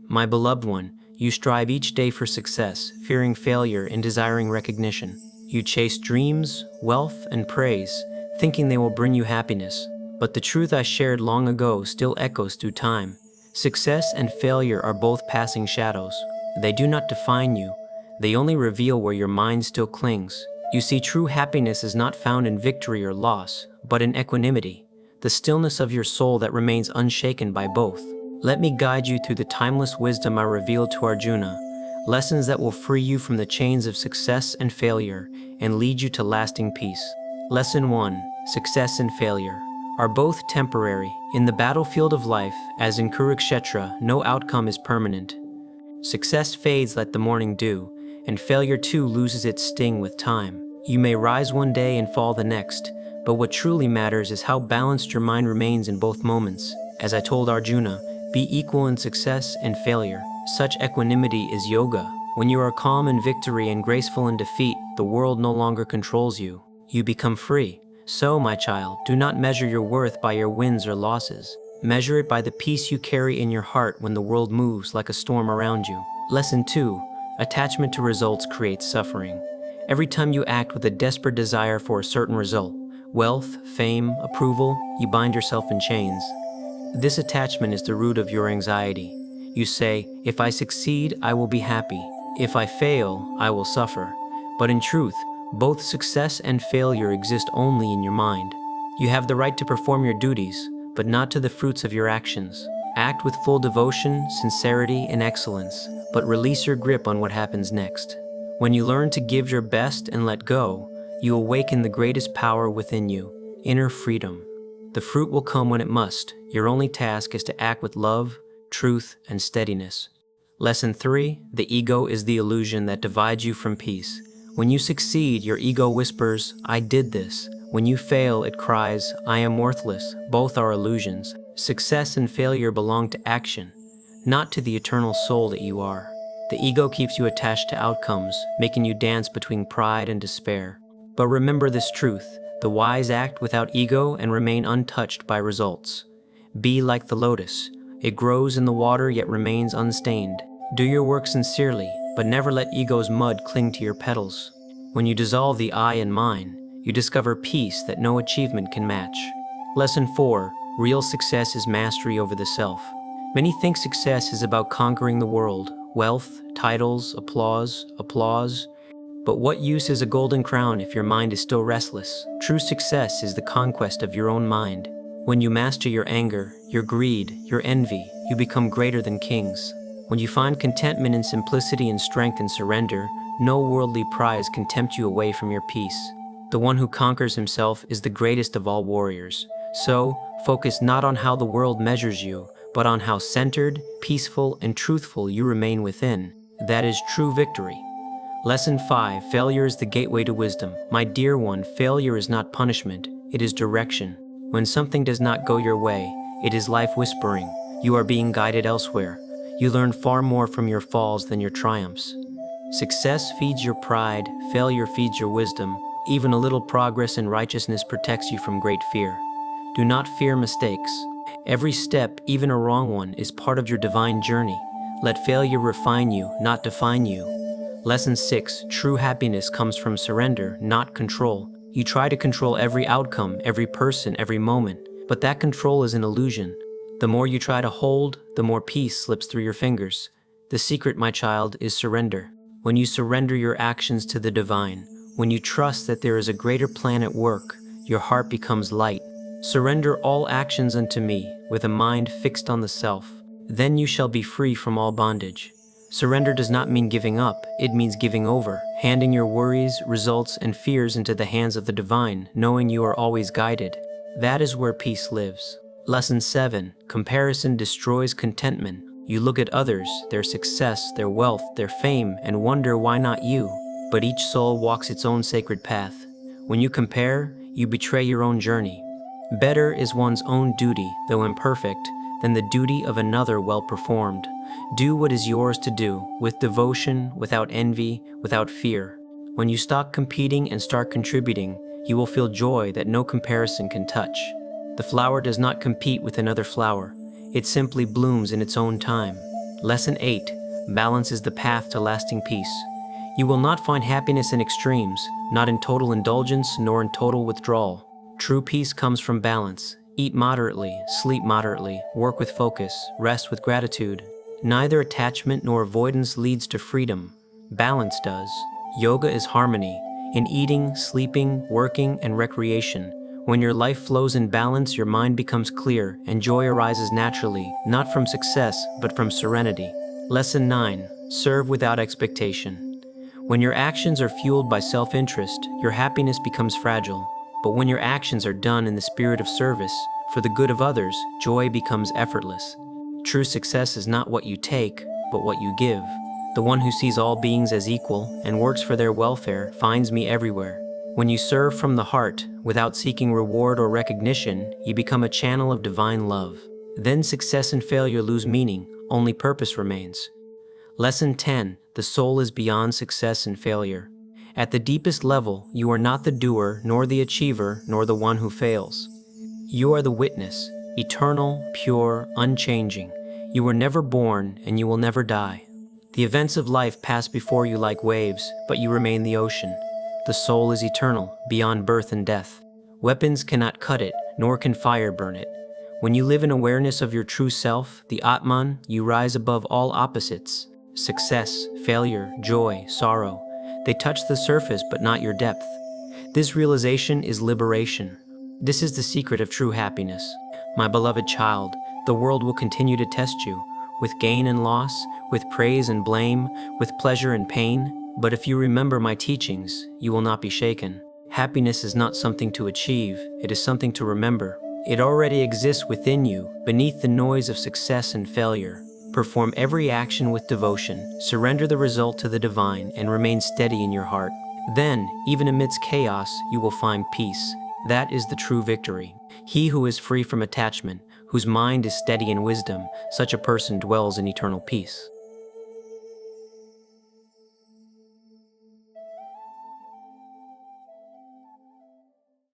My beloved one, you strive each day for success, fearing failure and desiring recognition. You chase dreams, wealth, and praise, thinking they will bring you happiness. But the truth I shared long ago still echoes through time. Success and failure are both passing shadows. They do not define you. They only reveal where your mind still clings. You see, true happiness is not found in victory or loss, but in equanimity, the stillness of your soul that remains unshaken by both. Let me guide you through the timeless wisdom I revealed to Arjuna, lessons that will free you from the chains of success and failure and lead you to lasting peace. Lesson 1. Success and failure are both temporary. In the battlefield of life, as in Kurukshetra, no outcome is permanent. Success fades like the morning dew, and failure too loses its sting with time. You may rise one day and fall the next, but what truly matters is how balanced your mind remains in both moments. As I told Arjuna, be equal in success and failure. Such equanimity is yoga. When you are calm in victory and graceful in defeat, the world no longer controls you. You become free. So, my child, do not measure your worth by your wins or losses. Measure it by the peace you carry in your heart when the world moves like a storm around you. Lesson 2. Attachment to results creates suffering. Every time you act with a desperate desire for a certain result, wealth, fame, approval, you bind yourself in chains. This attachment is the root of your anxiety. You say, if I succeed, I will be happy. If I fail, I will suffer. But in truth, both success and failure exist only in your mind. You have the right to perform your duties, but not to the fruits of your actions. Act with full devotion, sincerity, and excellence, but release your grip on what happens next. When you learn to give your best and let go, you awaken the greatest power within you, inner freedom. The fruit will come when it must. Your only task is to act with love, truth, and steadiness. Lesson 3. The ego is the illusion that divides you from peace. When you succeed, your ego whispers, I did this. When you fail, it cries, I am worthless. Both are illusions. Success and failure belong to action, not to the eternal soul that you are. The ego keeps you attached to outcomes, making you dance between pride and despair. But remember this truth, the wise act without ego and remain untouched by results. Be like the lotus. It grows in the water yet remains unstained. Do your work sincerely, but never let ego's mud cling to your petals. When you dissolve the I and mine, you discover peace that no achievement can match. Lesson 4. Real success is mastery over the self. Many think success is about conquering the world, wealth, titles, applause. But what use is a golden crown if your mind is still restless? True success is the conquest of your own mind. When you master your anger, your greed, your envy, you become greater than kings. When you find contentment in simplicity and strength in surrender, no worldly prize can tempt you away from your peace. The one who conquers himself is the greatest of all warriors. So, focus not on how the world measures you, but on how centered, peaceful, and truthful you remain within. That is true victory. Lesson 5. Failure is the gateway to wisdom. My dear one, failure is not punishment, it is direction. When something does not go your way, it is life whispering, you are being guided elsewhere. You learn far more from your falls than your triumphs. Success feeds your pride, failure feeds your wisdom. Even a little progress in righteousness protects you from great fear. Do not fear mistakes. Every step, even a wrong one, is part of your divine journey. Let failure refine you, not define you. Lesson 6. True happiness comes from surrender, not control. You try to control every outcome, every person, every moment, but that control is an illusion. The more you try to hold, the more peace slips through your fingers. The secret, my child, is surrender. When you surrender your actions to the divine, when you trust that there is a greater plan at work, your heart becomes light. Surrender all actions unto me, with a mind fixed on the self. Then you shall be free from all bondage. Surrender does not mean giving up, it means giving over, handing your worries, results, and fears into the hands of the divine, knowing you are always guided. That is where peace lives. Lesson 7. Comparison destroys contentment. You look at others, their success, their wealth, their fame, and wonder why not you. But each soul walks its own sacred path. When you compare, you betray your own journey. Better is one's own duty, though imperfect, than the duty of another well performed. Do what is yours to do, with devotion, without envy, without fear. When you stop competing and start contributing, you will feel joy that no comparison can touch. The flower does not compete with another flower. It simply blooms in its own time. Lesson 8. Balance is the path to lasting peace. You will not find happiness in extremes, not in total indulgence nor in total withdrawal. True peace comes from balance. Eat moderately, sleep moderately, work with focus, rest with gratitude. Neither attachment nor avoidance leads to freedom. Balance does. Yoga is harmony, in eating, sleeping, working, and recreation. When your life flows in balance, your mind becomes clear, and joy arises naturally, not from success, but from serenity. Lesson 9. Serve without expectation. When your actions are fueled by self-interest, your happiness becomes fragile. But when your actions are done in the spirit of service, for the good of others, joy becomes effortless. True success is not what you take, but what you give. The one who sees all beings as equal and works for their welfare finds me everywhere. When you serve from the heart, without seeking reward or recognition, you become a channel of divine love. Then success and failure lose meaning, only purpose remains. Lesson 10. The soul is beyond success and failure. At the deepest level, you are not the doer, nor the achiever, nor the one who fails. You are the witness, eternal, pure, unchanging. You were never born, and you will never die. The events of life pass before you like waves, but you remain the ocean. The soul is eternal, beyond birth and death. Weapons cannot cut it, nor can fire burn it. When you live in awareness of your true self, the Atman, you rise above all opposites. Success, failure, joy, sorrow. They touch the surface but not your depth. This realization is liberation. This is the secret of true happiness. My beloved child, the world will continue to test you, with gain and loss, with praise and blame, with pleasure and pain. But if you remember my teachings, you will not be shaken. Happiness is not something to achieve, it is something to remember. It already exists within you, beneath the noise of success and failure. Perform every action with devotion, surrender the result to the divine, and remain steady in your heart. Then, even amidst chaos, you will find peace. That is the true victory. He who is free from attachment, whose mind is steady in wisdom, such a person dwells in eternal peace.